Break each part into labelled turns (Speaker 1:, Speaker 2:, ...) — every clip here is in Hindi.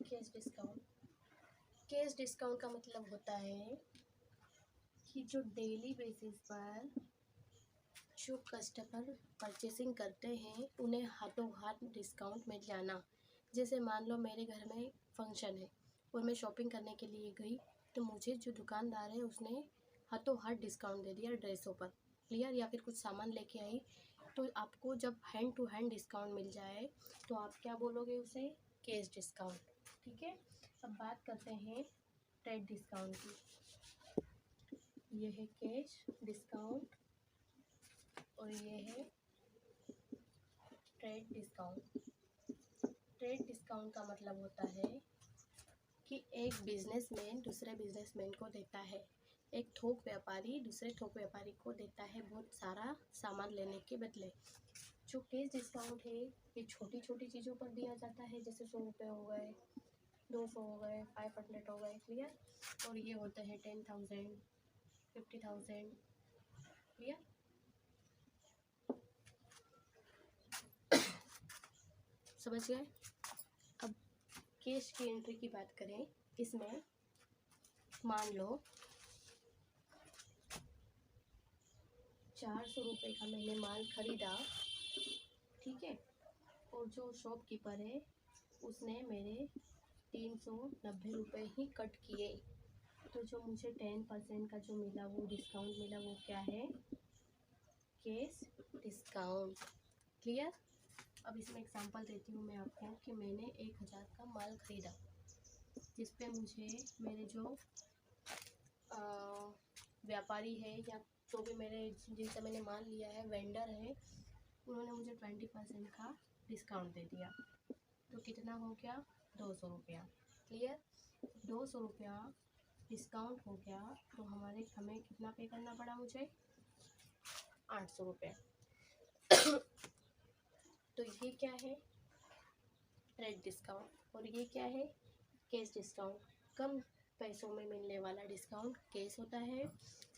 Speaker 1: Cash discount. कैश डिस्काउंट का मतलब होता है कि जो डेली बेसिस पर जो कस्टमर परचेसिंग करते हैं उन्हें हाथों हाथ डिस्काउंट मिल जाना। जैसे मान लो मेरे घर में फंक्शन है और मैं शॉपिंग करने के लिए गई, तो मुझे जो दुकानदार है उसने हाथों हाथ डिस्काउंट दे दिया ड्रेसों पर, क्लियर। या फिर कुछ सामान लेके आई तो आपको जब हैंड टू हैंड डिस्काउंट मिल जाए तो आप क्या बोलोगे उसे? Cash discount. ठीक है, अब बात करते हैं ट्रेड डिस्काउंट की। ये है कैश डिस्काउंट और ये है ट्रेड डिस्काउंट। ट्रेड डिस्काउंट का मतलब होता है कि एक बिजनेसमैन दूसरे बिजनेसमैन को देता है, एक थोक व्यापारी दूसरे थोक व्यापारी को देता है बहुत सारा सामान लेने के बदले। जो कैश डिस्काउंट है ये छोटी छोटी चीज़ों पर दिया जाता है, जैसे 100 रुपये हो गए, 200 हो गए, 500 हो गए, क्लियर। और ये होते हैं 10,000, 50,000, क्लियर। समझ गए? अब कैश की एंट्री की बात करें, इसमें मान लो 400 रुपये का मैंने माल खरीदा, ठीक है, और जो शॉपकीपर है उसने मेरे 390 रुपये ही कट किए, तो जो मुझे 10% का जो मिला वो डिस्काउंट मिला वो क्या है? Cash discount, clear. अब इसमें एग्जांपल देती हूँ मैं आपको कि मैंने 1000 का माल खरीदा, जिस पे मुझे मेरे जो व्यापारी है या जो भी मेरे जिनसे मैंने माल लिया है वेंडर है, उन्होंने मुझे 20% का डिस्काउंट दे दिया, तो कितना हो गया? 200 रुपया, क्लियर। 200 रुपया डिस्काउंट हो गया, तो हमें कितना पे करना पड़ा मुझे? 800 रुपये। तो ये क्या है? Trade discount. और ये क्या है? Cash discount. कम पैसों में मिलने वाला डिस्काउंट कैश होता है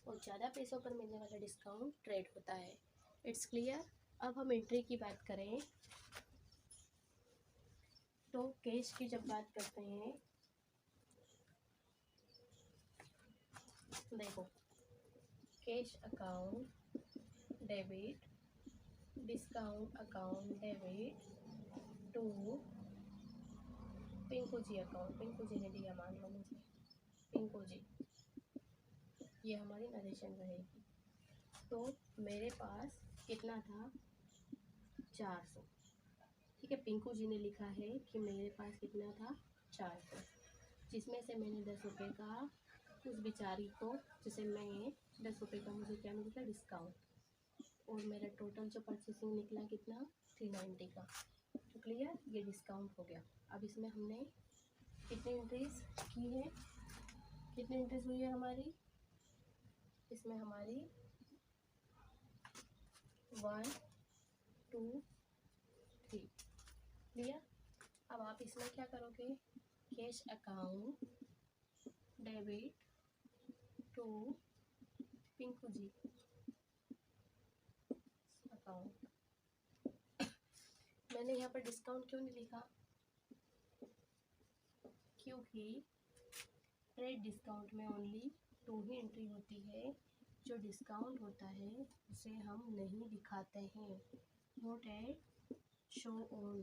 Speaker 1: और ज़्यादा पैसों पर मिलने वाला डिस्काउंट ट्रेड होता है। It's clear. अब हम एंट्री की बात करें तो कैश की जब बात करते हैं, देखो, cash account debit, discount account debit to Pinku ji account. Pinku ji ने दिया मान लो मुझे, पिंकू जी, ये हमारी नरेशन रहेगी। तो मेरे पास कितना था? 400, ठीक है। पिंकू जी ने लिखा है कि मेरे पास कितना था? 400, जिसमें से मैंने 10 रुपये का उस बेचारी को, जैसे मैं 10 रुपये का मुझे क्या मिलता? डिस्काउंट, और मेरा टोटल जो परचेसिंग निकला कितना? 390 का। तो क्लियर, ये डिस्काउंट हो गया। अब इसमें हमने कितनी एंट्रीज की है? कितनी एंट्रीज हुई है हमारी? इसमें हमारी 1 2 3, क्लियर। अब आप इसमें क्या करोगे? Cash account debit to Pinku ji account. मैंने यहाँ पर डिस्काउंट क्यों नहीं लिखा? क्योंकि ट्रेड डिस्काउंट में ओनली 2 ही एंट्री होती है। जो डिस्काउंट होता है उसे हम नहीं दिखाते हैं, not at show on,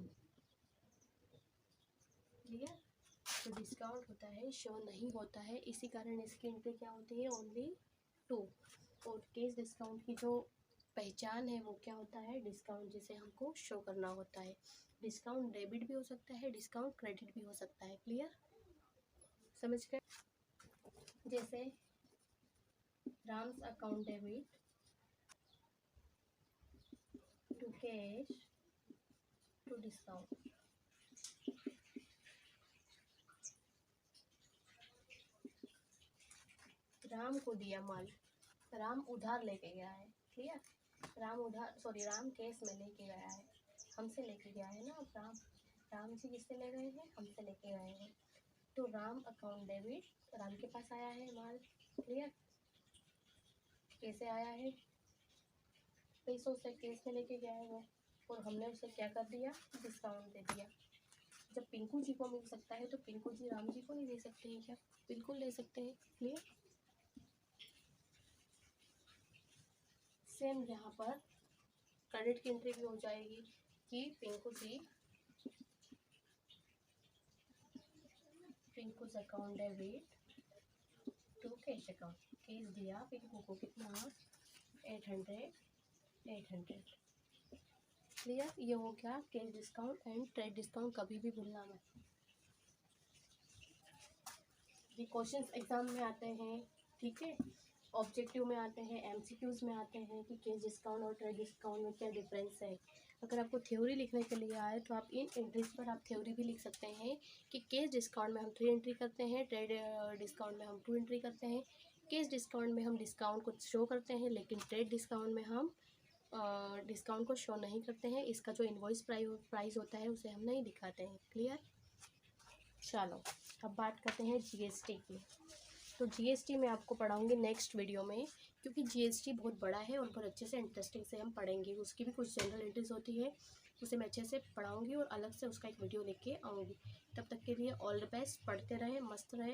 Speaker 1: clear. जो डिस्काउंट होता है शो नहीं होता है, इसी कारण इसकी एंट्री क्या होती है? ओनली 2। और कैश डिस्काउंट की जो पहचान है वो क्या होता है? डिस्काउंट जिसे हमको शो करना होता है। डिस्काउंट डेबिट भी हो सकता है, डिस्काउंट क्रेडिट भी हो सकता है, क्लियर। समझ गए? जैसे Ram's account debit to cash to discount. Ram को दिया माल, राम उधार लेके गया है, क्लियर। राम कैश में लेके गया है, हमसे लेके गया है ना। अब राम जी किससे ले गए हैं? हमसे लेके गए हैं। तो राम अकाउंट डेबिट, राम के पास आया है माल, क्लियर। कैसे आया है? पैसों से कैश में लेके गया है वो, और हमने उसे क्या कर दिया? डिस्काउंट दे दिया। जब पिंकू जी को मिल सकता है तो पिंकू जी राम जी को नहीं दे सकते हैं क्या? बिल्कुल ले सकते हैं। क्लियर? सेम यहाँ पर क्रेडिट की एंट्री भी हो जाएगी कि Pinku's account debit to cash account. Cash दिया पिंकू को कितना? 800। क्लियर? ये हो गया cash discount and trade discount, कभी भी भूलना मत। ये क्वेश्चंस एग्जाम में आते हैं, ठीक है, ऑब्जेक्टिव में आते हैं, एमसीक्यूज में आते हैं कि कैश डिस्काउंट और ट्रेड डिस्काउंट में क्या डिफरेंस है। अगर आपको थ्योरी लिखने के लिए आए तो आप इन एंट्रीज पर आप थ्योरी भी लिख सकते हैं कि कैश डिस्काउंट में हम 3 एंट्री करते हैं, ट्रेड डिस्काउंट में हम 2 एंट्री करते हैं। कैश डिस्काउंट में हम डिस्काउंट को शो करते हैं, लेकिन ट्रेड डिस्काउंट में हम डिस्काउंट को शो नहीं करते हैं। इसका जो इनवॉइस प्राइस होता है उसे हम नहीं दिखाते हैं। क्लियर? चलो अब बात करते हैं जीएसटी की। तो जीएसटी मैं आपको पढ़ाऊँगी नेक्स्ट वीडियो में, क्योंकि जीएसटी बहुत बड़ा है और बहुत अच्छे से इंटरेस्टिंग से हम पढ़ेंगे। उसकी भी कुछ जनरल एंट्रीज होती है, उसे मैं अच्छे से पढ़ाऊँगी और अलग से उसका एक वीडियो लेके आऊँगी। तब तक के लिए ऑल द बेस्ट, पढ़ते रहें, मस्त रहें।